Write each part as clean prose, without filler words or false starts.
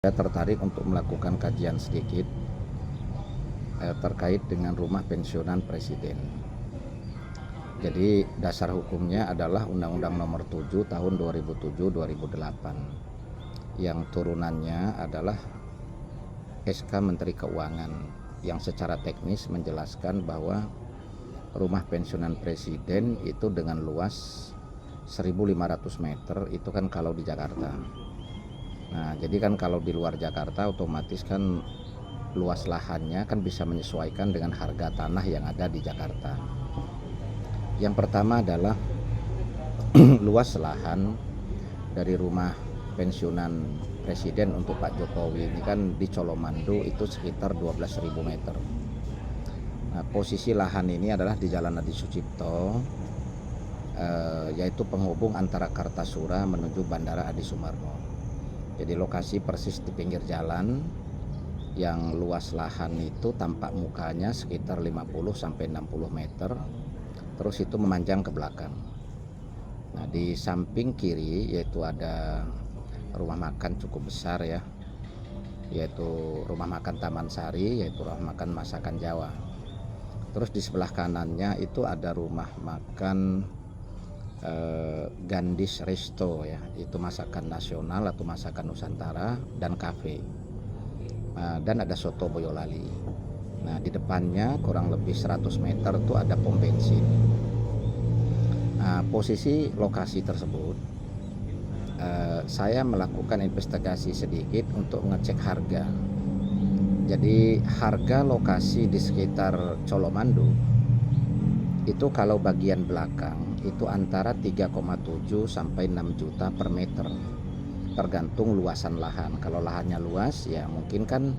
Saya tertarik untuk melakukan kajian sedikit terkait dengan rumah pensiunan presiden. Jadi dasar hukumnya adalah Undang-Undang Nomor 7 Tahun 2007-2008 yang turunannya adalah SK Menteri Keuangan yang secara teknis menjelaskan bahwa rumah pensiunan presiden itu dengan luas 1.500 meter itu kan kalau di Jakarta. Nah, jadi kan kalau di luar Jakarta otomatis kan luas lahannya kan bisa menyesuaikan dengan harga tanah yang ada di Jakarta. Yang pertama adalah luas lahan dari rumah pensiunan presiden untuk Pak Jokowi ini kan di Colomando itu sekitar 12.000 meter. Nah, posisi lahan ini adalah di Jalan Adi Sucipto, yaitu penghubung antara Kartasura menuju Bandara Adi Sumarmo. Jadi lokasi persis di pinggir jalan yang luas lahan itu tampak mukanya sekitar 50-60 meter, terus itu memanjang ke belakang. Nah, di samping kiri yaitu ada rumah makan cukup besar ya, yaitu rumah makan Taman Sari, yaitu rumah makan masakan Jawa. Terus di sebelah kanannya itu ada rumah makan Gandis Resto ya, itu masakan nasional atau masakan Nusantara dan kafe. Dan ada soto Boyolali. Nah, di depannya kurang lebih 100 meter itu ada pom bensin. Nah, posisi lokasi tersebut saya melakukan investigasi sedikit untuk ngecek harga. Jadi harga lokasi di sekitar Colomando itu kalau bagian belakang itu antara 3,7 sampai 6 juta per meter, tergantung luasan lahan. Kalau lahannya luas ya mungkin kan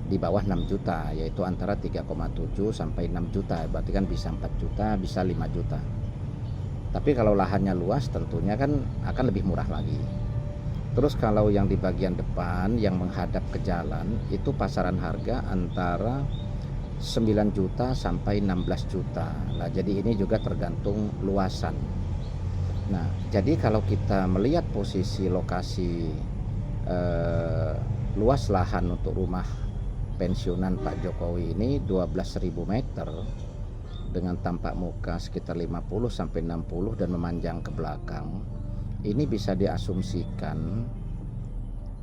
di bawah 6 juta, yaitu antara 3,7 sampai 6 juta, berarti kan bisa 4 juta, bisa 5 juta. Tapi kalau lahannya luas tentunya kan akan lebih murah lagi. Terus kalau yang di bagian depan yang menghadap ke jalan itu pasaran harga antara 9 juta sampai 16 juta. Nah, jadi ini juga tergantung luasan. Nah, jadi kalau kita melihat posisi lokasi luas lahan untuk rumah pensiunan Pak Jokowi ini 12.000 meter dengan tampak muka sekitar 50 sampai 60 dan memanjang ke belakang. Ini bisa diasumsikan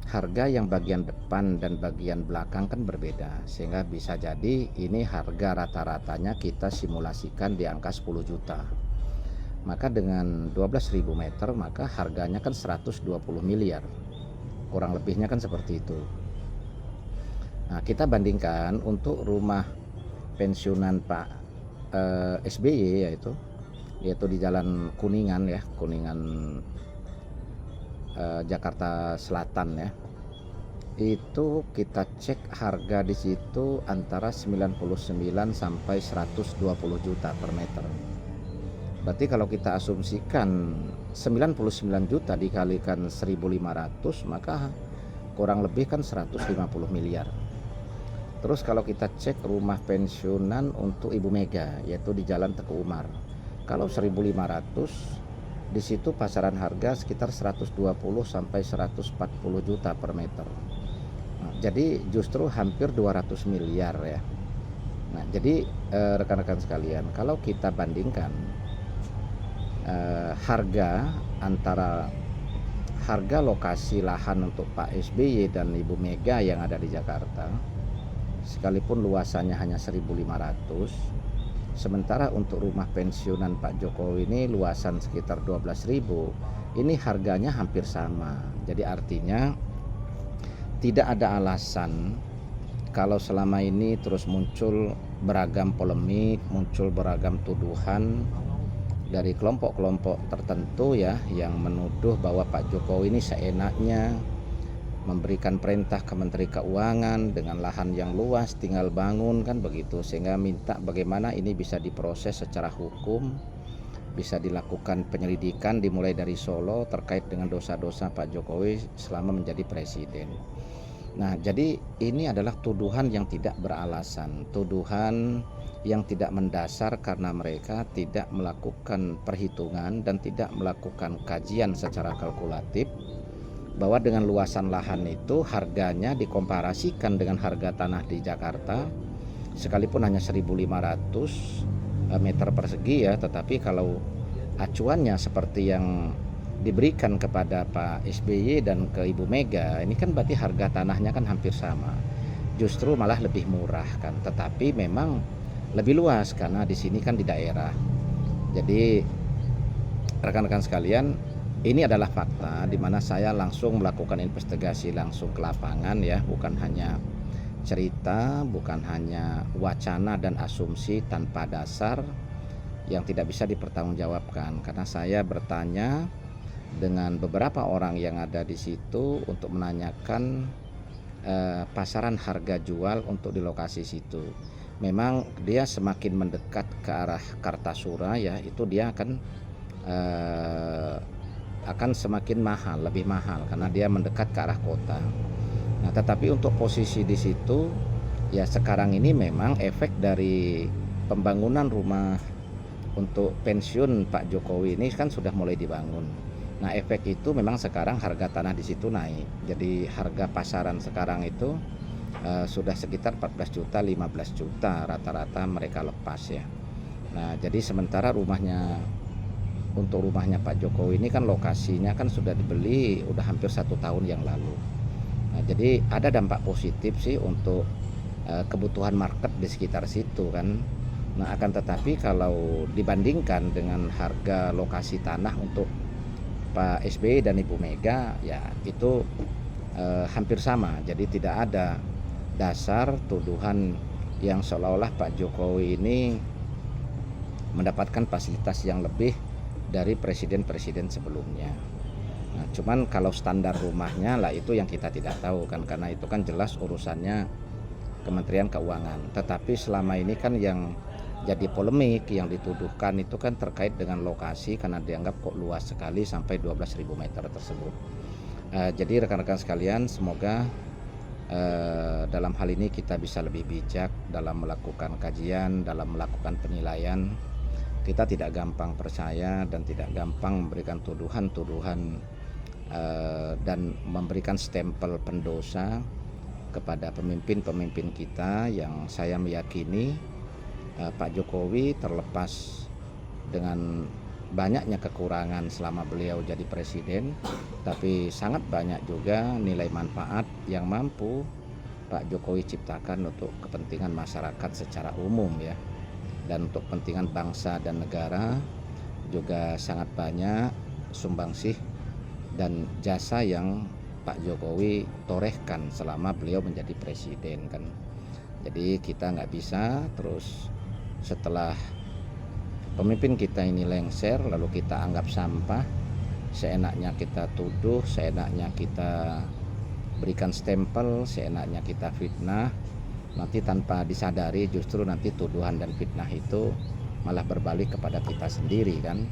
harga yang bagian depan dan bagian belakang kan berbeda, sehingga bisa jadi ini harga rata-ratanya kita simulasikan di angka 10 juta. Maka dengan 12.000 meter maka harganya kan 120 miliar. Kurang lebihnya kan seperti itu. Nah, kita bandingkan untuk rumah pensiunan Pak SBY yaitu di Jalan Kuningan ya, Kuningan Jakarta Selatan ya. Itu kita cek harga di situ antara 99 sampai 120 juta per meter. Berarti kalau kita asumsikan 99 juta dikalikan 1.500 maka kurang lebih kan 150 miliar. Terus kalau kita cek rumah pensiunan untuk Ibu Mega yaitu di Jalan Teguh Umar. Kalau 1.500 di situ pasaran harga sekitar 120 sampai 140 juta per meter. Nah, jadi justru hampir 200 miliar ya. Nah, jadi rekan-rekan sekalian, kalau kita bandingkan harga antara harga lokasi lahan untuk Pak SBY dan Ibu Mega yang ada di Jakarta, sekalipun luasannya hanya 1.500, sementara untuk rumah pensiunan Pak Jokowi ini luasan sekitar 12.000, ini harganya hampir sama. Jadi artinya tidak ada alasan kalau selama ini terus muncul beragam polemik, muncul beragam tuduhan dari kelompok-kelompok tertentu ya yang menuduh bahwa Pak Jokowi ini seenaknya memberikan perintah ke Menteri Keuangan dengan lahan yang luas tinggal bangun kan begitu, sehingga minta bagaimana ini bisa diproses secara hukum, bisa dilakukan penyelidikan dimulai dari Solo terkait dengan dosa-dosa Pak Jokowi selama menjadi presiden. Nah, jadi ini adalah tuduhan yang tidak beralasan, tuduhan yang tidak mendasar karena mereka tidak melakukan perhitungan dan tidak melakukan kajian secara kalkulatif bahwa dengan luasan lahan itu harganya dikomparasikan dengan harga tanah di Jakarta sekalipun hanya 1.500 meter persegi ya, tetapi kalau acuannya seperti yang diberikan kepada Pak SBY dan ke Ibu Mega, ini kan berarti harga tanahnya kan hampir sama, justru malah lebih murah kan, tetapi memang lebih luas karena di sini kan di daerah. Jadi rekan-rekan sekalian, ini adalah fakta di mana saya langsung melakukan investigasi langsung ke lapangan ya, bukan hanya cerita, bukan hanya wacana dan asumsi tanpa dasar yang tidak bisa dipertanggungjawabkan, karena saya bertanya dengan beberapa orang yang ada di situ untuk menanyakan pasaran harga jual untuk di lokasi situ. Memang dia semakin mendekat ke arah Kartasura ya, itu dia akan semakin mahal, lebih mahal karena dia mendekat ke arah kota. Nah, tetapi untuk posisi di situ ya sekarang ini memang efek dari pembangunan rumah untuk pensiun Pak Jokowi ini kan sudah mulai dibangun. Nah, efek itu memang sekarang harga tanah di situ naik. Jadi harga pasaran sekarang itu sudah sekitar 14 juta, 15 juta rata-rata mereka lepas ya. Nah, jadi sementara untuk rumahnya Pak Jokowi ini kan lokasinya kan sudah dibeli udah hampir 1 tahun yang lalu. Nah, jadi ada dampak positif sih untuk kebutuhan market di sekitar situ kan. Nah, akan tetapi kalau dibandingkan dengan harga lokasi tanah untuk Pak SBY dan Ibu Mega ya itu hampir sama. Jadi tidak ada dasar tuduhan yang seolah-olah Pak Jokowi ini mendapatkan fasilitas yang lebih dari presiden-presiden sebelumnya. Nah, cuman kalau standar rumahnya lah itu yang kita tidak tahu kan, karena itu kan jelas urusannya Kementerian Keuangan. Tetapi selama ini kan yang jadi polemik yang dituduhkan itu kan terkait dengan lokasi karena dianggap kok luas sekali sampai 12.000 meter tersebut. Jadi rekan-rekan sekalian, semoga dalam hal ini kita bisa lebih bijak dalam melakukan kajian, dalam melakukan penilaian. Kita tidak gampang percaya dan tidak gampang memberikan tuduhan-tuduhan dan memberikan stempel pendosa kepada pemimpin-pemimpin kita yang saya meyakini Pak Jokowi terlepas dengan banyaknya kekurangan selama beliau jadi presiden, tapi sangat banyak juga nilai manfaat yang mampu Pak Jokowi ciptakan untuk kepentingan masyarakat secara umum ya, dan untuk kepentingan bangsa dan negara juga sangat banyak sumbangsih dan jasa yang Pak Jokowi torehkan selama beliau menjadi presiden kan. Jadi kita nggak bisa terus setelah pemimpin kita ini lengser lalu kita anggap sampah, seenaknya kita tuduh, seenaknya kita berikan stempel, seenaknya kita fitnah, nanti tanpa disadari justru nanti tuduhan dan fitnah itu malah berbalik kepada kita sendiri kan.